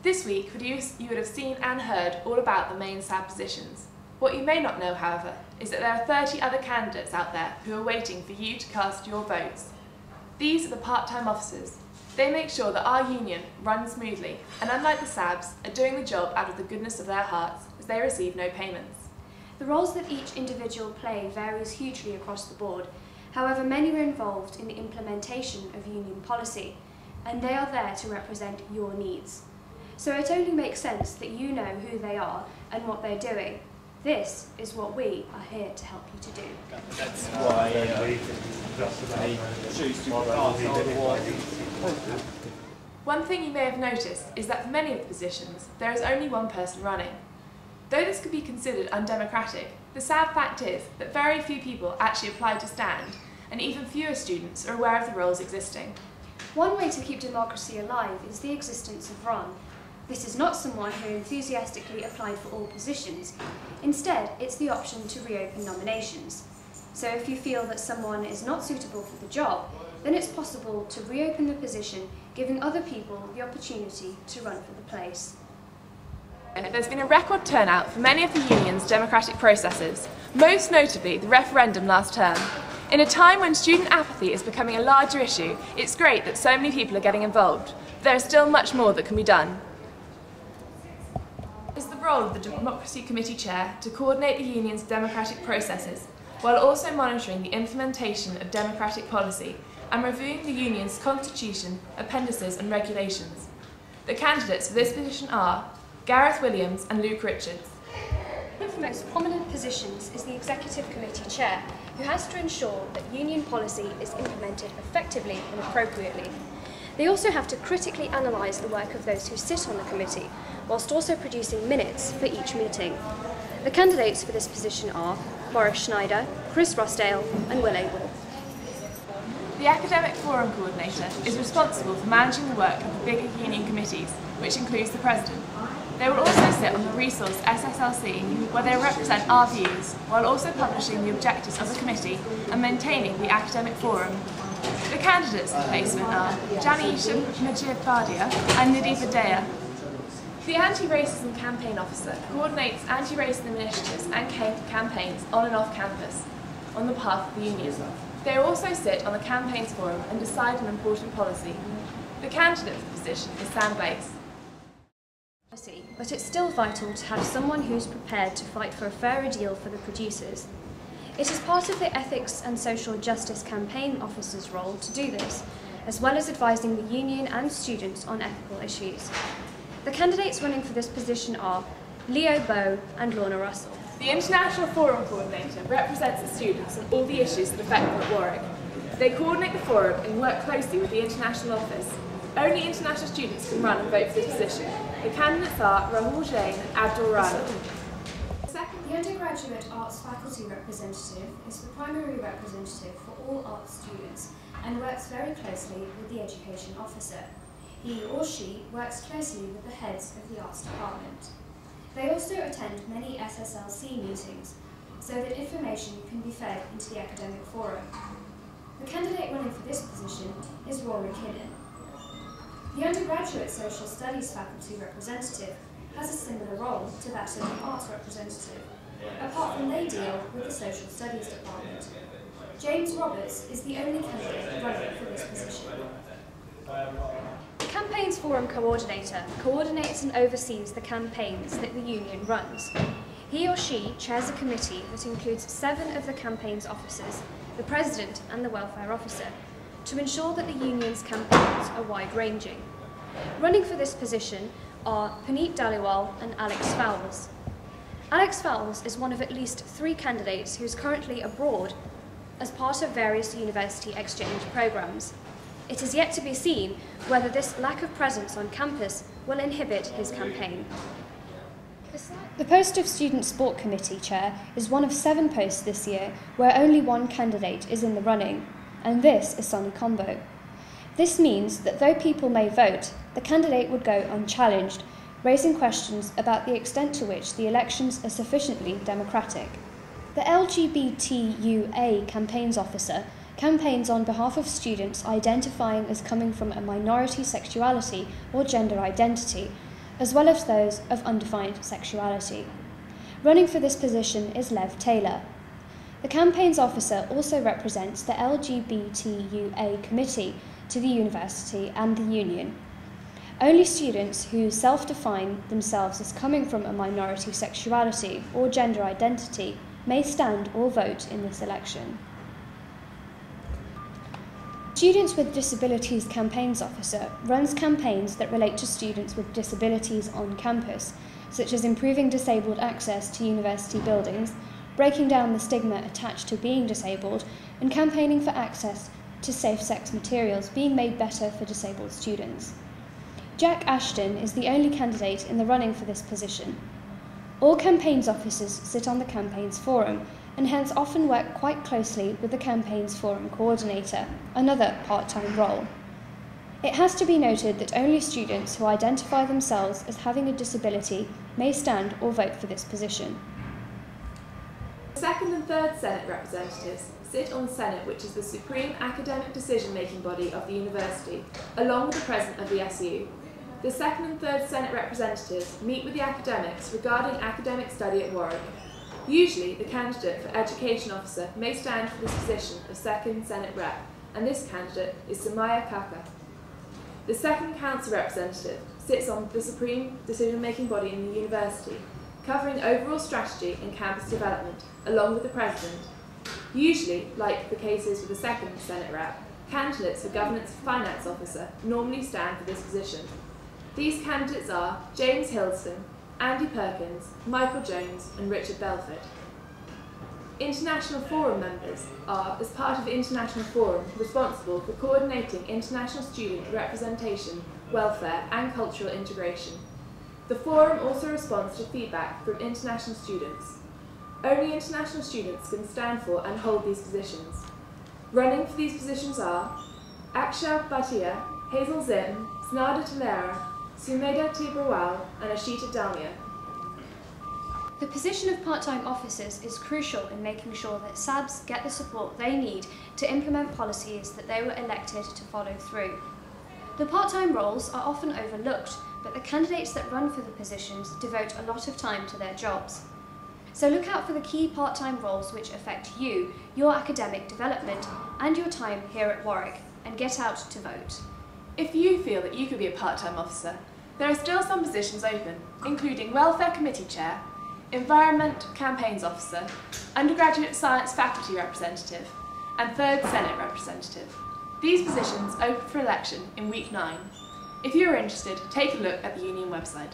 This week, you would have seen and heard all about the main SAB positions. What you may not know, however, is that there are 30 other candidates out there who are waiting for you to cast your votes. These are the part-time officers. They make sure that our union runs smoothly and, unlike the SABs, are doing the job out of the goodness of their hearts as they receive no payments. The roles that each individual play varies hugely across the board. However, many are involved in the implementation of union policy, and they are there to represent your needs. So it only makes sense that you know who they are and what they're doing. This is what we are here to help you to do. That's why I choose to pass. One thing you may have noticed is that for many of the positions, there is only one person running. Though this could be considered undemocratic, the sad fact is that very few people actually apply to stand, and even fewer students are aware of the roles existing. One way to keep democracy alive is the existence of RON. This is not someone who enthusiastically applied for all positions. Instead, it's the option to reopen nominations. So if you feel that someone is not suitable for the job, then it's possible to reopen the position, giving other people the opportunity to run for the place. There's been a record turnout for many of the union's democratic processes, most notably the referendum last term. In a time when student apathy is becoming a larger issue, it's great that so many people are getting involved, but there is still much more that can be done. It is the role of the Democracy Committee Chair to coordinate the union's democratic processes, while also monitoring the implementation of democratic policy and reviewing the union's constitution, appendices and regulations. The candidates for this position are Gareth Williams and Luke Richards. One of the most prominent positions is the Executive Committee Chair, who has to ensure that union policy is implemented effectively and appropriately. They also have to critically analyse the work of those who sit on the committee, whilst also producing minutes for each meeting. The candidates for this position are Boris Schneider, Chris Rossdale and Will Abel. The Academic Forum Coordinator is responsible for managing the work of the bigger union committees, which includes the President. They will also sit on the resource SSLC, where they represent our views, while also publishing the objectives of the committee and maintaining the academic forum. The candidates for placement are Jani Isham, Majid Bardia and Nidhi Badea. The Anti-Racism Campaign Officer coordinates anti-racism initiatives and campaigns on and off campus on the behalf of the union. They also sit on the campaigns forum and decide on important policy. The candidate for the position is Sam Bates. But it's still vital to have someone who's prepared to fight for a fairer deal for the producers. It is part of the Ethics and Social Justice Campaign Officer's role to do this, as well as advising the union and students on ethical issues. The candidates running for this position are Leo Bow and Lorna Russell. The International Forum Coordinator represents the students on all the issues that affect them at Warwick. They coordinate the forum and work closely with the International Office. Only international students can run and vote for this position. The candidates are Rahul Jain and Abdul Rana. The undergraduate arts faculty representative is the primary representative for all arts students and works very closely with the education officer. He or she works closely with the heads of the arts department. They also attend many SSLC meetings so that information can be fed into the academic forum. The candidate running for this position is Rory Kinnan. The undergraduate social studies faculty representative has a similar role to that of the arts representative, apart from they deal with the social studies department. James Roberts is the only candidate running for this position. The Campaigns Forum Coordinator coordinates and oversees the campaigns that the union runs. He or she chairs a committee that includes 7 of the campaigns officers, the President and the Welfare Officer, to ensure that the union's campaigns are wide-ranging. Running for this position are Puneet Dhaliwal and Alex Fowles. Alex Fowles is one of at least 3 candidates who is currently abroad as part of various university exchange programs. It is yet to be seen whether this lack of presence on campus will inhibit his campaign. The post of Student Sport Committee Chair is one of 7 posts this year where only one candidate is in the running, and this is Sonny Combo. This means that though people may vote, the candidate would go unchallenged, raising questions about the extent to which the elections are sufficiently democratic. The LGBTUA campaigns officer campaigns on behalf of students identifying as coming from a minority sexuality or gender identity, as well as those of undefined sexuality. Running for this position is Lev Taylor. The campaigns officer also represents the LGBTUA committee to the university and the union. Only students who self-define themselves as coming from a minority sexuality or gender identity may stand or vote in this election. Students with Disabilities Campaigns Officer runs campaigns that relate to students with disabilities on campus, such as improving disabled access to university buildings, breaking down the stigma attached to being disabled, and campaigning for access to safe-sex materials being made better for disabled students. Jack Ashton is the only candidate in the running for this position. All campaigns officers sit on the campaigns forum and hence often work quite closely with the campaigns forum coordinator, another part-time role. It has to be noted that only students who identify themselves as having a disability may stand or vote for this position. The second and third Senate representatives sit on the Senate, which is the supreme academic decision-making body of the university, along with the president of the SU. The second and third Senate representatives meet with the academics regarding academic study at Warwick. Usually, the candidate for Education Officer may stand for this position of second Senate Rep, and this candidate is Samaya Kaka. The second Council representative sits on the supreme decision-making body in the university, covering overall strategy and campus development, along with the president. Usually, like the cases with the second Senate Rep, candidates for Governance and Finance Officer normally stand for this position. These candidates are James Hilston, Andy Perkins, Michael Jones and Richard Belford. International Forum members are, as part of the International Forum, responsible for coordinating international student representation, welfare and cultural integration. The Forum also responds to feedback from international students. Only international students can stand for and hold these positions. Running for these positions are Aksha Bhatia, Hazel Zim, Snada Talera, Sumeda Tibrawal and Ashita Dalmia. The position of part-time officers is crucial in making sure that SABs get the support they need to implement policies that they were elected to follow through. The part-time roles are often overlooked, but the candidates that run for the positions devote a lot of time to their jobs. So look out for the key part-time roles which affect you, your academic development and your time here at Warwick, and get out to vote. If you feel that you could be a part-time officer, there are still some positions open, including Welfare Committee Chair, Environment Campaigns Officer, Undergraduate Science Faculty Representative, and Third Senate Representative. These positions open for election in week 9. If you are interested, take a look at the union website.